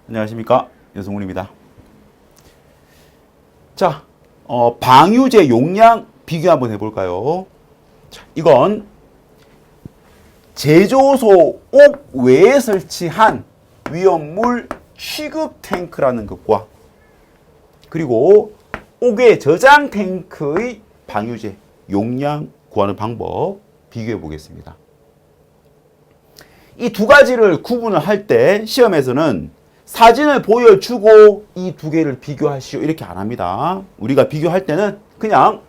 안녕하십니까, 여성훈입니다. 자, 방유제 용량 비교 한번 해볼까요? 자, 이건 제조소 옥 외에 설치한 위험물 취급 탱크라는 것과 그리고 옥외 저장 탱크의 방유제 용량 구하는 방법 비교해 보겠습니다. 이 두 가지를 구분을 할 때 시험에서는 사진을 보여주고 이 두 개를 비교하시오 이렇게 안 합니다. 우리가 비교할 때는 그냥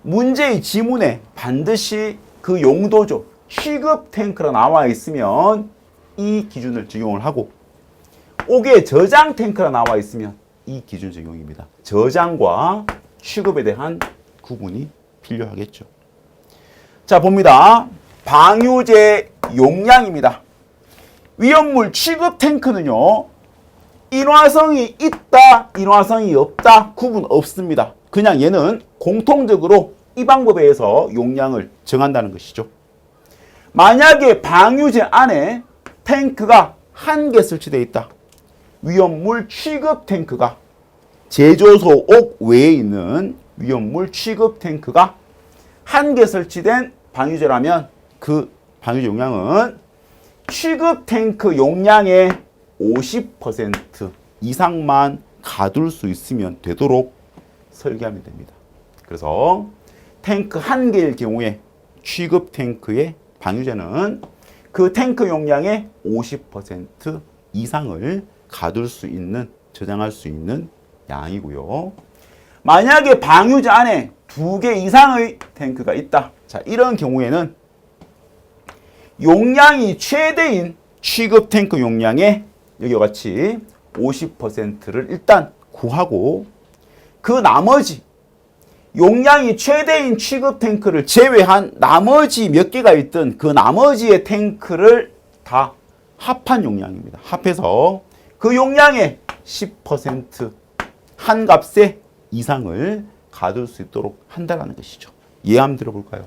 문제의 지문에 반드시 그 용도죠. 취급 탱크가 나와 있으면 이 기준을 적용을 하고 옥외 저장 탱크가 나와 있으면 이 기준 적용입니다. 저장과 취급에 대한 구분이 필요하겠죠. 자, 봅니다. 방유제 용량입니다. 위험물 취급 탱크는요, 인화성이 있다, 인화성이 없다 구분 없습니다. 그냥 얘는 공통적으로 이 방법에 의해서 용량을 정한다는 것이죠. 만약에 방유제 안에 탱크가 한 개 설치되어 있다. 위험물 취급 탱크가 제조소 옥 외에 있는 위험물 취급 탱크가 한 개 설치된 방유제라면 그 방유제 용량은 취급 탱크 용량의 50% 이상만 가둘 수 있으면 되도록 설계하면 됩니다. 그래서 탱크 한 개일 경우에 취급 탱크의 방유제는 그 탱크 용량의 50% 이상을 가둘 수 있는, 저장할 수 있는 양이고요. 만약에 방유제 안에 2개 이상의 탱크가 있다. 자, 이런 경우에는 용량이 최대인 취급 탱크 용량의 여기와 같이 50%를 일단 구하고 그 나머지 용량이 최대인 취급 탱크를 제외한 나머지 몇 개가 있든 그 나머지의 탱크를 다 합한 용량입니다. 합해서 그 용량의 10% 한 값의 이상을 가둘 수 있도록 한다는 것이죠. 예화 한번 들어볼까요?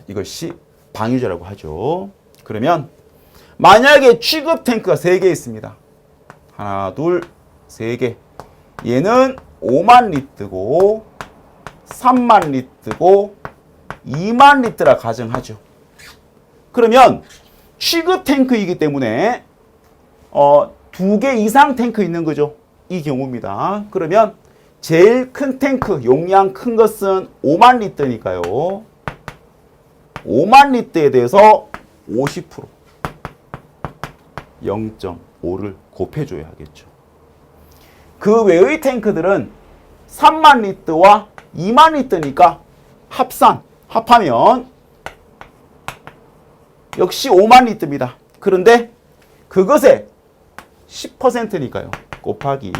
이것이 방유제라고 하죠. 그러면 만약에 취급 탱크가 3개 있습니다. 하나, 둘, 3개. 얘는 5만 리트고 3만 리트고 2만 리트라 가정하죠. 그러면 취급 탱크이기 때문에 2개 이상 탱크 있는 거죠. 이 경우입니다. 그러면 제일 큰 탱크 용량 큰 것은 5만 리트니까요. 5만 리터에 대해서 50% 0.5를 곱해줘야 하겠죠. 그 외의 탱크들은 3만 리터와 2만 리터니까 합하면 역시 5만 리터입니다. 그런데 그것의 10%니까요. 곱하기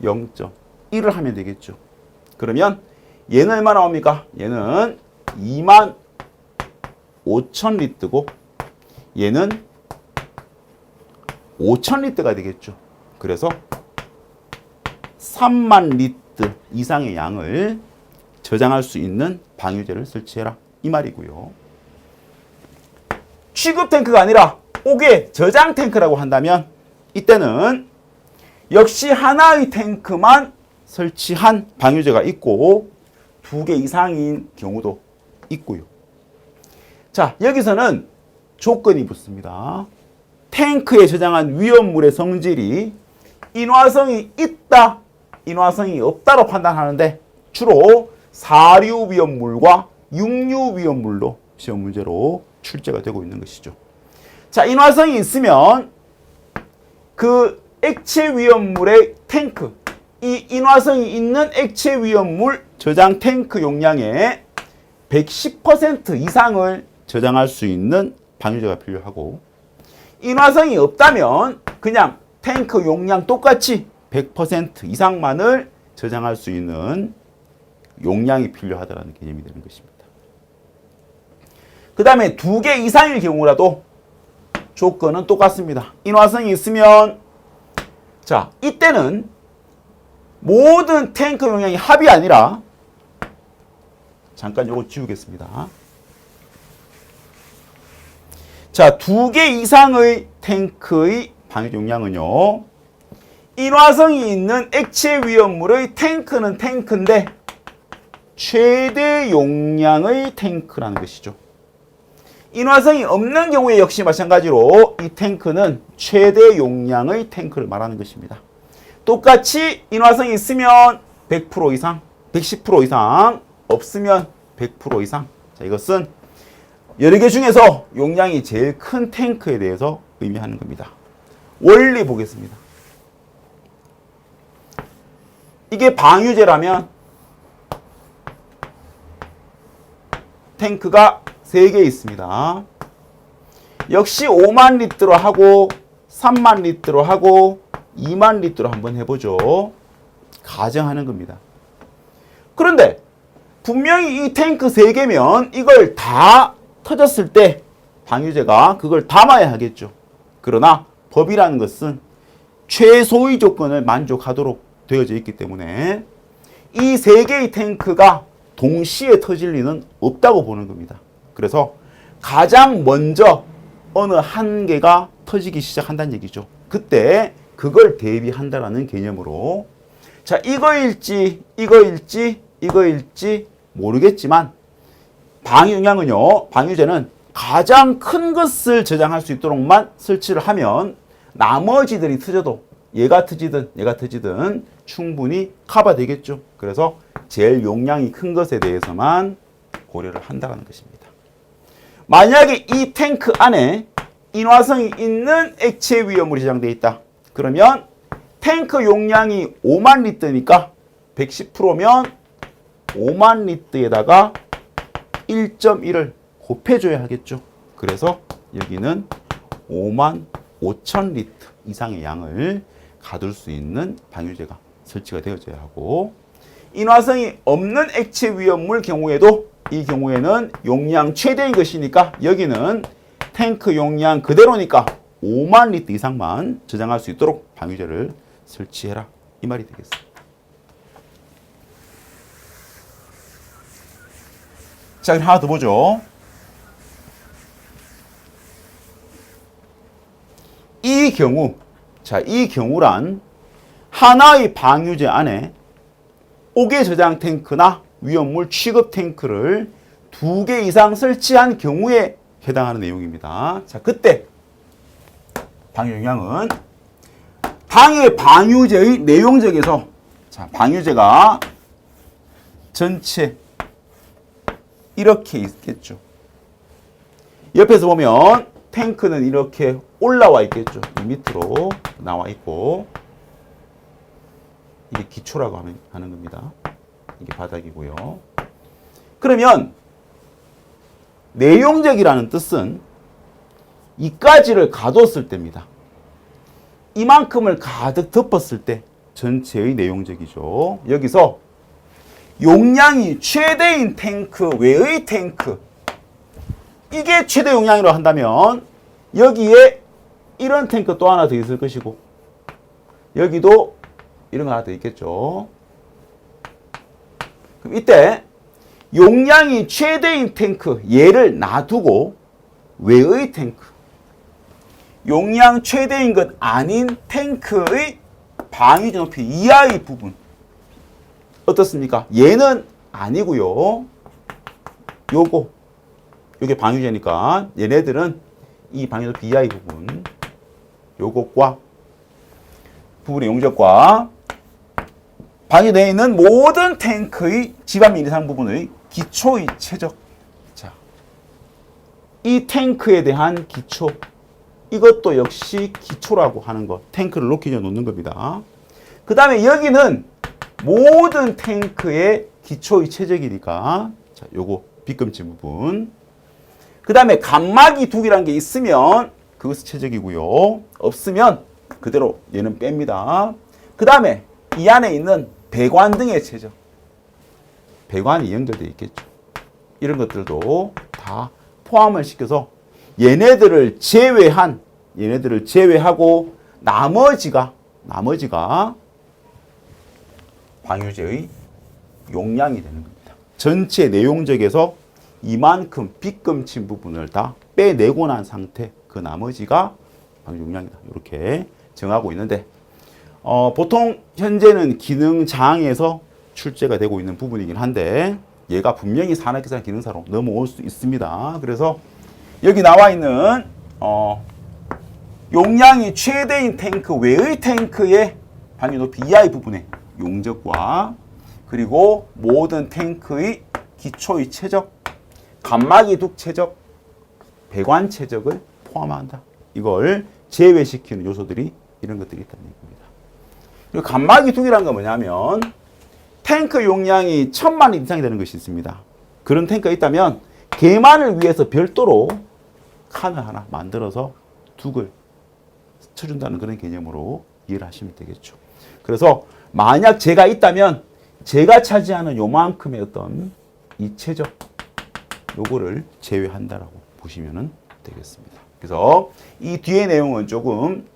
0.1을 하면 되겠죠. 그러면 얘는 얼마 나옵니까? 얘는 2만 5천 리터고 얘는 5천 리터가 되겠죠. 그래서 3만 리터 이상의 양을 저장할 수 있는 방유제를 설치해라 이 말이고요. 취급 탱크가 아니라 옥외 저장 탱크라고 한다면 이때는 역시 하나의 탱크만 설치한 방유제가 있고 2개 이상인 경우도 있고요. 자, 여기서는 조건이 붙습니다. 탱크에 저장한 위험물의 성질이 인화성이 있다, 인화성이 없다로 판단하는데 주로 사류 위험물과 육류 위험물로 시험 문제로 출제가 되고 있는 것이죠. 자, 인화성이 있으면 그 액체 위험물의 탱크, 이 인화성이 있는 액체 위험물 저장 탱크 용량의 110% 이상을 저장할 수 있는 방유제가 필요하고 인화성이 없다면 그냥 탱크 용량 똑같이 100% 이상만을 저장할 수 있는 용량이 필요하다는 개념이 되는 것입니다. 그 다음에 2개 이상일 경우라도 조건은 똑같습니다. 인화성이 있으면 자, 이때는 모든 탱크 용량이 합이 아니라 잠깐 요거 지우겠습니다. 자, 2개 이상의 탱크의 방유 용량은요. 인화성이 있는 액체 위험물의 탱크는 탱크인데 최대 용량의 탱크라는 것이죠. 인화성이 없는 경우에 역시 마찬가지로 이 탱크는 최대 용량의 탱크를 말하는 것입니다. 똑같이 인화성이 있으면 100% 이상, 110% 이상, 없으면 100% 이상. 자, 이것은 여러 개 중에서 용량이 제일 큰 탱크에 대해서 의미하는 겁니다. 원리 보겠습니다. 이게 방유제라면 탱크가 3개 있습니다. 역시 5만 리터로 하고 3만 리터로 하고 2만 리터로 한번 해보죠. 가정하는 겁니다. 그런데 분명히 이 탱크 3개면 이걸 다 터졌을 때 방유제가 그걸 담아야 하겠죠. 그러나 법이라는 것은 최소의 조건을 만족하도록 되어져 있기 때문에 이 3개의 탱크가 동시에 터질 리는 없다고 보는 겁니다. 그래서 가장 먼저 어느 한 개가 터지기 시작한다는 얘기죠. 그때 그걸 대비한다라는 개념으로 자, 이거일지 모르겠지만 방유제는 가장 큰 것을 저장할 수 있도록만 설치를 하면 나머지들이 터져도 얘가 터지든 충분히 커버되겠죠. 그래서 제일 용량이 큰 것에 대해서만 고려를 한다는 것입니다. 만약에 이 탱크 안에 인화성이 있는 액체 위험물이 저장되어 있다. 그러면 탱크 용량이 5만 리터니까 110%면 5만 리터에다가 1.1을 곱해줘야 하겠죠. 그래서 여기는 5만 5천 리터 이상의 양을 가둘 수 있는 방유제가 설치가 되어져야 하고 인화성이 없는 액체 위험물 경우에도 이 경우에는 용량 최대인 것이니까 여기는 탱크 용량 그대로니까 5만 리터 이상만 저장할 수 있도록 방유제를 설치해라 이 말이 되겠습니다. 자, 그럼 하나 더 보죠. 이 경우란 하나의 방유제 안에 5개 저장 탱크나 위험물 취급 탱크를 2개 이상 설치한 경우에 해당하는 내용입니다. 자, 그때 방유 용량은 당의 방유제의 내용적에서 자, 방유제가 전체 이렇게 있겠죠. 옆에서 보면 탱크는 이렇게 올라와 있겠죠. 밑으로 나와 있고 이게 기초라고 하는 겁니다. 이게 바닥이고요. 그러면 내용적이라는 뜻은 이까지를 가뒀을 때입니다. 이만큼을 가득 덮었을 때 전체의 내용적이죠. 여기서 용량이 최대인 탱크 외의 탱크 이게 최대 용량이라고 한다면 여기에 이런 탱크 또 하나 더 있을 것이고 여기도 이런 거 하나 더 있겠죠. 그럼 이때 용량이 최대인 탱크 얘를 놔두고 외의 탱크 용량 최대인 것 아닌 탱크의 방위지 높이 이하의 부분 어떻습니까? 얘는 아니고요. 요게 방유제니까 얘네들은 이 방위 높이 이하의 부분 요것과 부분의 용적과 방위되어 있는 모든 탱크의 지반밀 이상 부분의 기초의 최적. 자, 이 탱크에 대한 기초 이것도 역시 기초라고 하는 것. 탱크를 놓기 전에 놓는 겁니다. 그 다음에 여기는 모든 탱크의 기초의 최적이니까 자, 요거 빗금치 부분. 그 다음에 간막이 두 개라는 게 있으면 그것이 최적이고요. 없으면 그대로 얘는 뺍니다. 그 다음에 이 안에 있는 배관 등의 최적. 배관이 연결되어 있겠죠. 이런 것들도 다 포함을 시켜서 얘네들을 제외하고 나머지가 방유제의 용량이 되는 겁니다. 전체 내용적에서 이만큼 빗금친 부분을 다 빼내고 난 상태, 그 나머지가 방유 용량이다. 이렇게 정하고 있는데 보통 현재는 기능 장에서 출제가 되고 있는 부분이긴 한데 얘가 분명히 산업계산 기능사로 넘어올 수 있습니다. 그래서 여기 나와 있는 용량이 최대인 탱크 외의 탱크의 방유 높이 이하의 부분의 용적과 그리고 모든 탱크의 기초의 최적, 간막이 둑 최적, 배관 최적을 포함한다. 이걸 제외시키는 요소들이 이런 것들이 있다는 얘기입니다. 그리고 간막이 둑이라는 건 뭐냐면 탱크 용량이 1000만 리 이상이 되는 것이 있습니다. 그런 탱크가 있다면 걔만을 위해서 별도로 칸을 하나 만들어서 둑을 쳐준다는 그런 개념으로 이해를 하시면 되겠죠. 그래서 만약 제가 있다면 제가 차지하는 요만큼의 어떤 이 최적 요거를 제외한다라고 보시면 되겠습니다. 그래서 이 뒤의 내용은 조금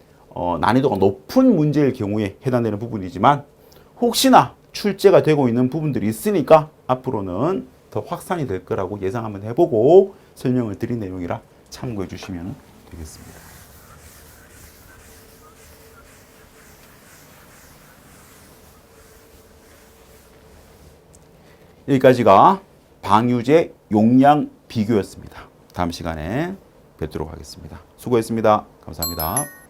난이도가 높은 문제일 경우에 해당되는 부분이지만 혹시나 출제가 되고 있는 부분들이 있으니까 앞으로는 더 확산이 될 거라고 예상 한번 해보고 설명을 드린 내용이라 참고해 주시면 되겠습니다. 여기까지가 방유제 용량 비교였습니다. 다음 시간에 뵙도록 하겠습니다. 수고했습니다. 감사합니다.